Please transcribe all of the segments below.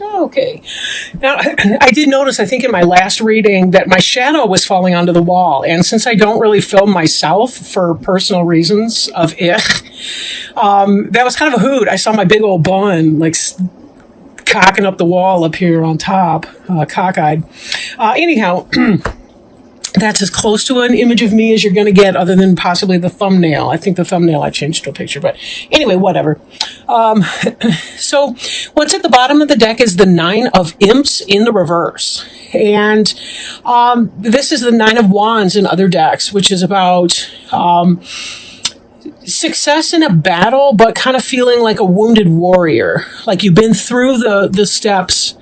Okay. Now, I did notice, I think in my last reading, that my shadow was falling onto the wall. And since I don't really film myself for personal reasons of that was kind of a hoot. I saw my big old bun, like, cocking up the wall up here on top, cockeyed. Anyhow, that's as close to an image of me as you're going to get, other than possibly the thumbnail. I think the thumbnail I changed to a picture, but anyway, whatever. So what's at the bottom of the deck is the Nine of Imps in the reverse. And this is the Nine of Wands in other decks, which is about success in a battle, but kind of feeling like a wounded warrior, like you've been through the steps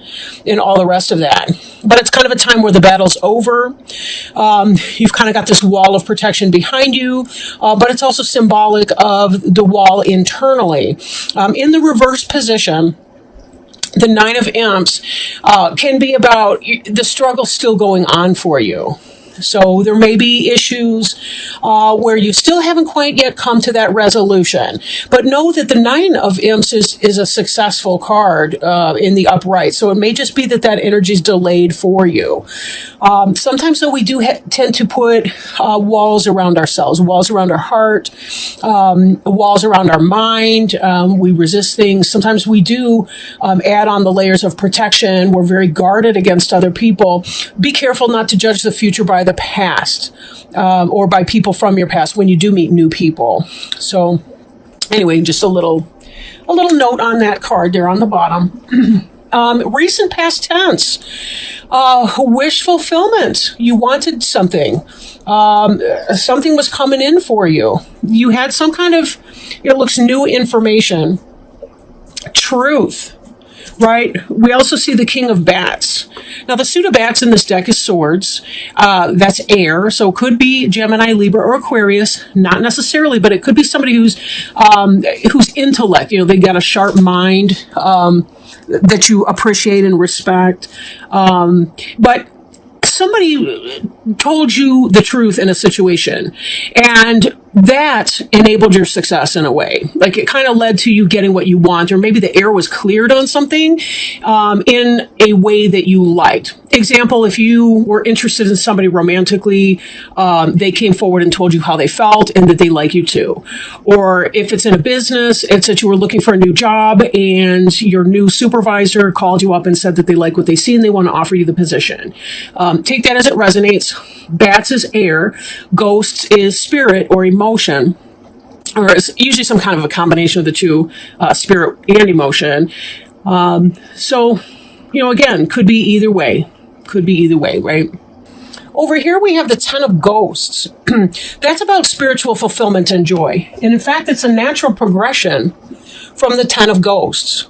and all the rest of that. But it's kind of a time where the battle's over. You've kind of got this wall of protection behind you, but it's also symbolic of the wall internally. In the reverse position, the Nine of Imps can be about the struggle still going on for you. So there may be issues where you still haven't quite yet come to that resolution. But know that the Nine of Imps is a successful card in the upright. So it may just be that energy is delayed for you. Sometimes, though, we do tend to put walls around ourselves, walls around our heart, walls around our mind. We resist things. Sometimes we do add on the layers of protection. We're very guarded against other people. Be careful not to judge the future by the past or by people from your past when you do meet new people. So anyway, just a little note on that card there on the bottom. Recent past tense, wish fulfillment. You wanted something. Something was coming in for you. You had some kind of, it looks new information. Truth. Right? We also see the King of Bats. Now, the suit of bats in this deck is swords. That's air, so it could be Gemini, Libra, or Aquarius. Not necessarily, but it could be somebody whose intellect, they got a sharp mind that you appreciate and respect. But somebody told you the truth in a situation, and that enabled your success in a way. Like it kind of led to you getting what you want, or maybe the air was cleared on something in a way that you liked. Example, if you were interested in somebody romantically, they came forward and told you how they felt and that they like you too. Or if it's in a business, it's that you were looking for a new job and your new supervisor called you up and said that they like what they see and they want to offer you the position. Take that as it resonates. Bats is air. Ghosts is spirit or emotion. Or it's usually some kind of a combination of the two, spirit and emotion. So, again, could be either way. Could be either way, right? Over here we have the Ten of Ghosts. That's about spiritual fulfillment and joy. And in fact, it's a natural progression from the Ten of Ghosts.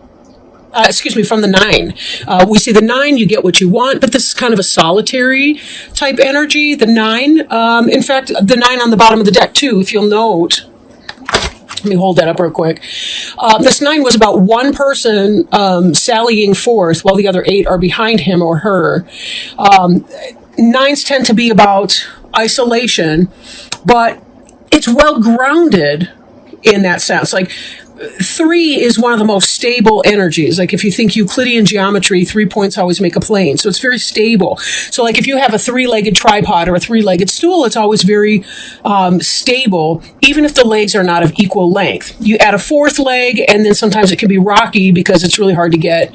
From the Nine. We see the Nine, you get what you want, but this is kind of a solitary type energy. The Nine, in fact, the Nine on the bottom of the deck too, if you'll note. Let me hold that up real quick. This Nine was about one person sallying forth while the other 8 are behind him or her. Nines tend to be about isolation, but it's well grounded in that sense. Like 3 is one of the most stable energies. Like if you think Euclidean geometry, 3 points always make a plane. So it's very stable. So like if you have a 3-legged tripod or a 3-legged stool, it's always very stable, even if the legs are not of equal length. You add a 4th leg, and then sometimes it can be rocky because it's really hard to get,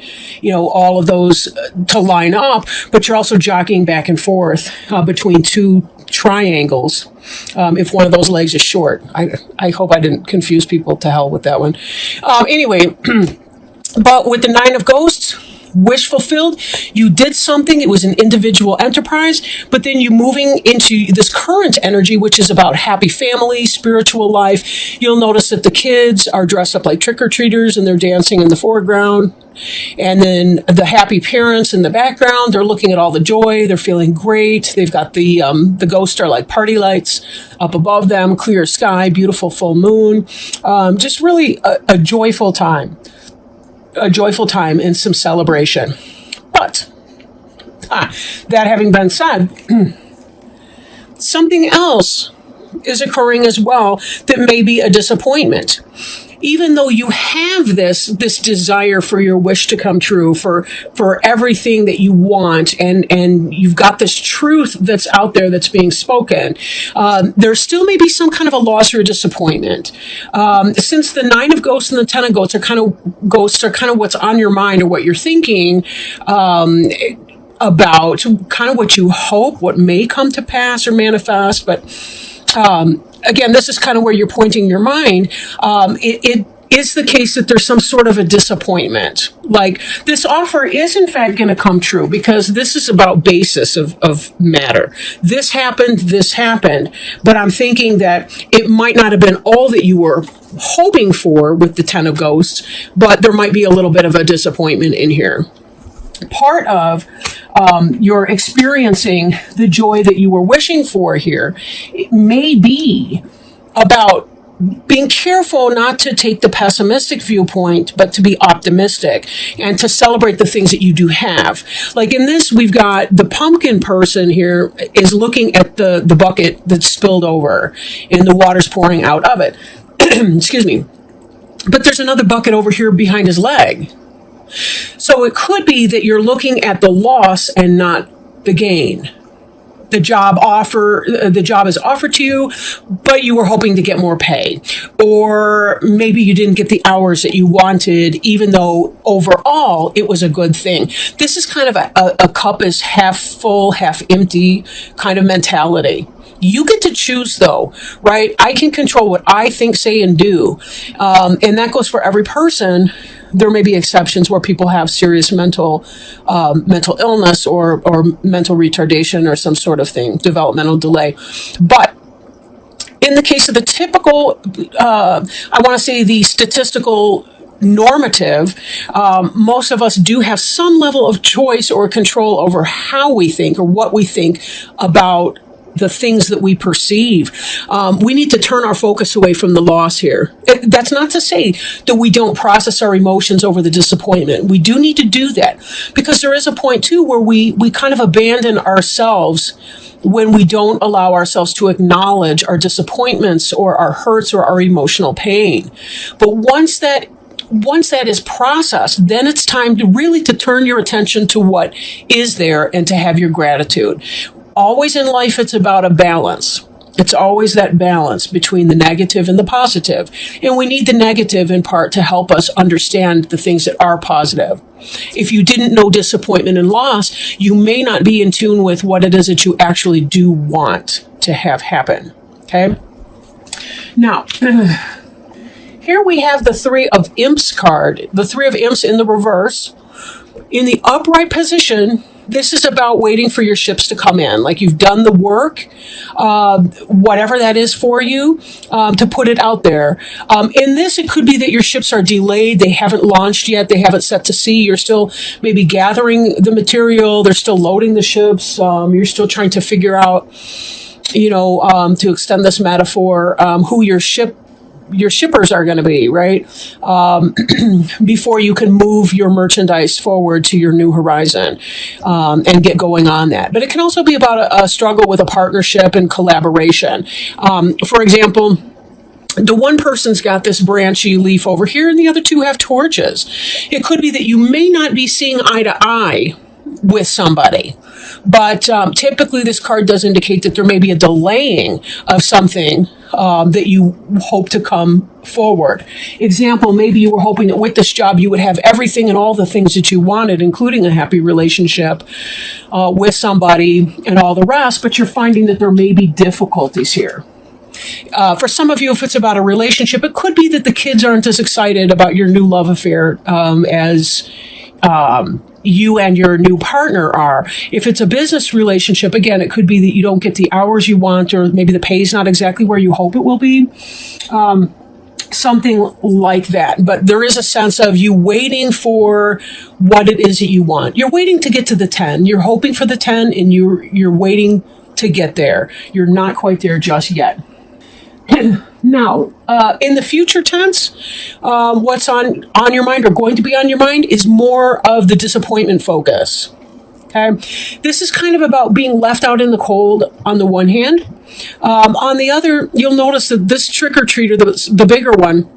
all of those to line up, but you're also jockeying back and forth between 2 triangles. If one of those legs is short. I hope I didn't confuse people. To hell with that one. Anyway, but with the Nine of Ghosts, wish fulfilled, you did something, it was an individual enterprise, but then you moving into this current energy, which is about happy family, spiritual life. You'll notice that the kids are dressed up like trick-or-treaters and they're dancing in the foreground. And then the happy parents in the background, they're looking at all the joy, they're feeling great. They've got the ghosts are like party lights up above them, clear sky, beautiful full moon. Just really a joyful time. A joyful time and some celebration. But that having been said, something else is occurring as well that may be a disappointment. even though you have this desire for your wish to come true, for everything that you want, and you've got this truth that's out there that's being spoken, there still may be some kind of a loss or a disappointment. Since the Nine of Ghosts and the Ten of Ghosts are kind of what's on your mind or what you're thinking about, kind of what you hope, what may come to pass or manifest, but again, this is kind of where you're pointing your mind. It is the case that there's some sort of a disappointment. Like, this offer is in fact going to come true, because this is about basis of matter. This happened, but I'm thinking that it might not have been all that you were hoping for with the Ten of Ghosts, but there might be a little bit of a disappointment in here. Part of your experiencing the joy that you were wishing for here, it may be about being careful not to take the pessimistic viewpoint, but to be optimistic and to celebrate the things that you do have. Like in this, we've got the pumpkin person here is looking at the bucket that's spilled over and the water's pouring out of it. Excuse me. But there's another bucket over here behind his leg. So it could be that you're looking at the loss and not the gain. The job is offered to you, but you were hoping to get more pay. Or maybe you didn't get the hours that you wanted, even though overall it was a good thing. This is kind of a cup is half full, half empty kind of mentality. You get to choose, though, right? I can control what I think, say, and do. And that goes for every person. There may be exceptions where people have serious mental illness or mental retardation or some sort of thing, developmental delay. But in the case of the typical, I want to say the statistical normative, most of us do have some level of choice or control over how we think or what we think about the things that we perceive. We need to turn our focus away from the loss here. That's not to say that we don't process our emotions over the disappointment. We do need to do that, because there is a point too where we kind of abandon ourselves when we don't allow ourselves to acknowledge our disappointments or our hurts or our emotional pain. But once that is processed, then it's time to really to turn your attention to what is there and to have your gratitude. Always in life, it's about a balance. It's always that balance between the negative and the positive. And we need the negative in part to help us understand the things that are positive. If you didn't know disappointment and loss, you may not be in tune with what it is that you actually do want to have happen. Okay? Now, here we have the Three of Imps card. The Three of Imps in the reverse. In the upright position, this is about waiting for your ships to come in. Like, you've done the work, whatever that is for you, to put it out there. In this, it could be that your ships are delayed. They haven't launched yet. They haven't set to sea. You're still maybe gathering the material. They're still loading the ships. You're still trying to figure out, to extend this metaphor, who your shippers are going to be, right? Before you can move your merchandise forward to your new horizon and get going on that. But it can also be about a struggle with a partnership and collaboration. For example, the one person's got this branchy leaf over here and the other two have torches. It could be that you may not be seeing eye to eye with somebody. But typically this card does indicate that there may be a delaying of something that you hope to come forward. Example, maybe you were hoping that with this job you would have everything and all the things that you wanted, including a happy relationship with somebody and all the rest, but you're finding that there may be difficulties here. For some of you, if it's about a relationship, it could be that the kids aren't as excited about your new love affair as you and your new partner are. If it's a business relationship, again, it could be that you don't get the hours you want, or maybe the pay is not exactly where you hope it will be. Something like that. But there is a sense of you waiting for what it is that you want. You're waiting to get to the 10. You're hoping for the 10 and you're waiting to get there. You're not quite there just yet. Now, in the future tense, what's on your mind or going to be on your mind is more of the disappointment focus. Okay, this is kind of about being left out in the cold on the one hand. On the other, you'll notice that this trick-or-treater, the bigger one,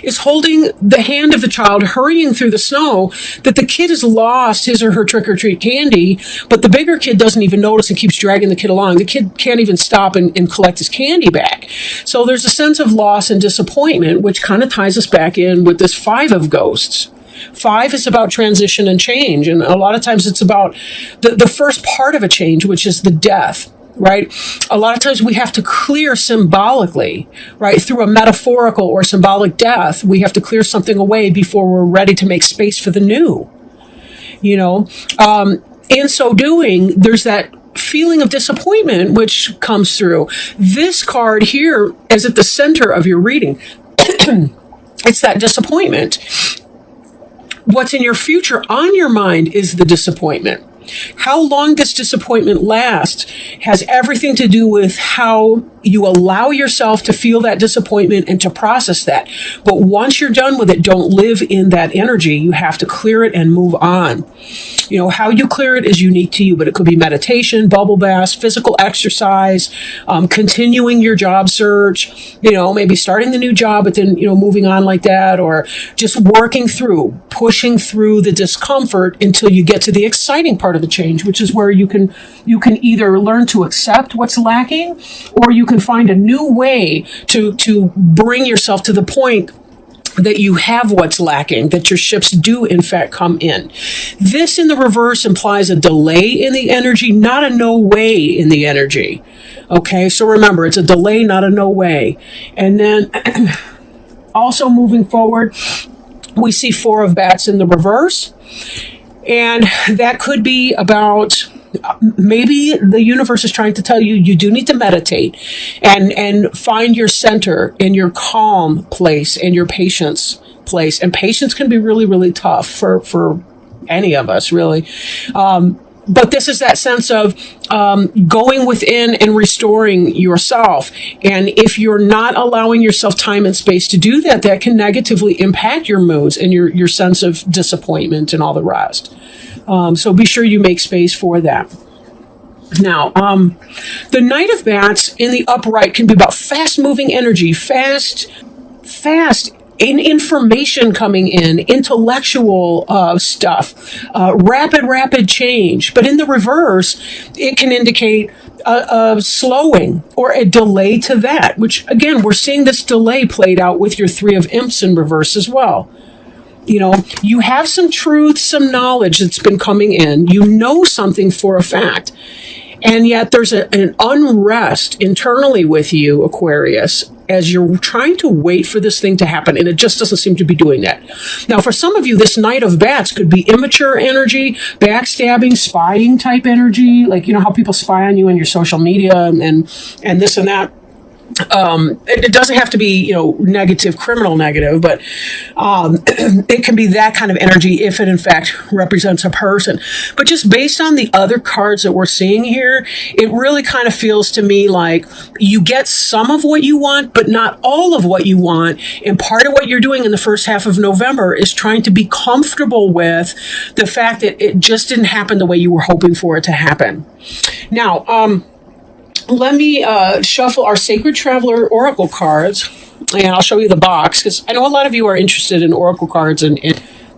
is holding the hand of the child, hurrying through the snow, that the kid has lost his or her trick-or-treat candy, but the bigger kid doesn't even notice and keeps dragging the kid along. The kid can't even stop and collect his candy back. So there's a sense of loss and disappointment, which kind of ties us back in with this 5 of ghosts. 5 is about transition and change, and a lot of times it's about the first part of a change, which is the death. Right? A lot of times we have to clear symbolically, right? Through a metaphorical or symbolic death, we have to clear something away before we're ready to make space for the new. You know, in so doing, there's that feeling of disappointment which comes through. This card here is at the center of your reading. It's that disappointment. What's in your future on your mind is the disappointment. How long this disappointment lasts has everything to do with how you allow yourself to feel that disappointment and to process that. But once you're done with it, don't live in that energy. You have to clear it and move on. You know, how you clear it is unique to you, but it could be meditation, bubble baths, physical exercise, continuing your job search, you know, maybe starting the new job, but then, you know, moving on like that, or just working through, pushing through the discomfort until you get to the exciting part of the change, which is where you can either learn to accept what's lacking, or you can find a new way to bring yourself to the point that you have what's lacking, that your ships do in fact come in. This in the reverse implies a delay in the energy, not a no way in the energy. Okay, so remember, it's a delay, not a no way. And then also moving forward, we see 4 of bats in the reverse. And that could be about maybe the universe is trying to tell you you do need to meditate and find your center in your calm place and your patience place. And patience can be really, really tough for any of us, really. But this is that sense of going within and restoring yourself. And if you're not allowing yourself time and space to do that, that can negatively impact your moods and your sense of disappointment and all the rest. So be sure you make space for that. Now, the Knight of Bats in the upright can be about fast-moving energy, fast in information coming in, intellectual stuff, rapid change. But in the reverse, it can indicate a slowing or a delay to that, which, again, we're seeing this delay played out with your 3 of Imps in reverse as well. You know, you have some truth, some knowledge that's been coming in. You know something for a fact. And yet there's an unrest internally with you, Aquarius, as you're trying to wait for this thing to happen. And it just doesn't seem to be doing that. Now, for some of you, this Knight of Bats could be immature energy, backstabbing, spying type energy. Like, you know, how people spy on you in your social media and this and that. It doesn't have to be, you know, negative, criminal negative, but it can be that kind of energy if it in fact represents a person. But just based on the other cards that we're seeing here, it really kind of feels to me like you get some of what you want, but not all of what you want. And part of what you're doing in the first half of November is trying to be comfortable with the fact that it just didn't happen the way you were hoping for it to happen. Now, let me shuffle our Sacred Traveler Oracle cards, and I'll show you the box, because I know a lot of you are interested in Oracle cards and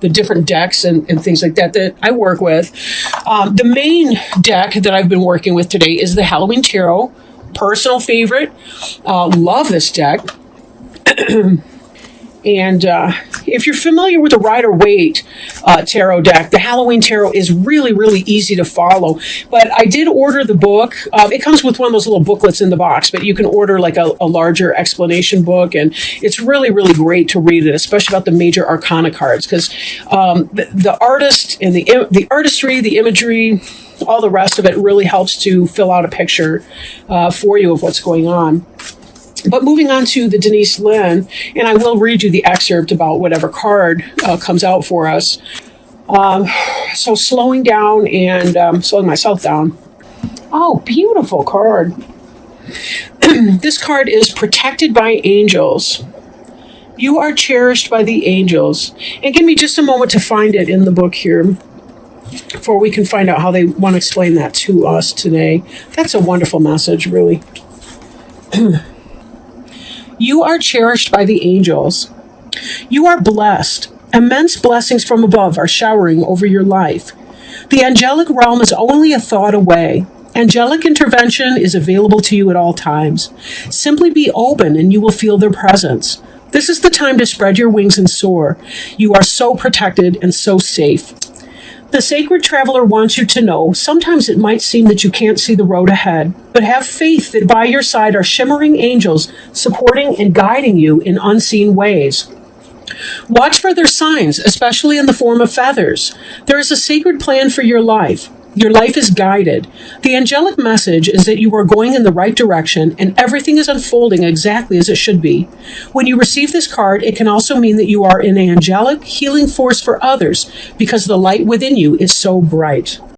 the different decks and things like that I work with. The main deck that I've been working with today is the Halloween Tarot, personal favorite. Love this deck. And if you're familiar with the Rider-Waite tarot deck, the Halloween Tarot is really, really easy to follow. But I did order the book. It comes with one of those little booklets in the box, but you can order like a larger explanation book. And it's really, really great to read it, especially about the major arcana cards, because the artist and the artistry, the imagery, all the rest of it really helps to fill out a picture for you of what's going on. But moving on to the Denise Lynn, and I will read you the excerpt about whatever card comes out for us. So slowing down and slowing myself down. Oh, beautiful card. This card is protected by angels. You are cherished by the angels. And give me just a moment to find it in the book here before we can find out how they want to explain that to us today. That's a wonderful message, really. You are cherished by the angels. You are blessed. Immense blessings from above are showering over your life. The angelic realm is only a thought away. Angelic intervention is available to you at all times. Simply be open and you will feel their presence. This is the time to spread your wings and soar. You are so protected and so safe. The sacred traveler wants you to know sometimes it might seem that you can't see the road ahead, but have faith that by your side are shimmering angels supporting and guiding you in unseen ways. Watch for their signs, especially in the form of feathers. There is a sacred plan for your life. Your life is guided. The angelic message is that you are going in the right direction and everything is unfolding exactly as it should be. When you receive this card, it can also mean that you are an angelic healing force for others because the light within you is so bright.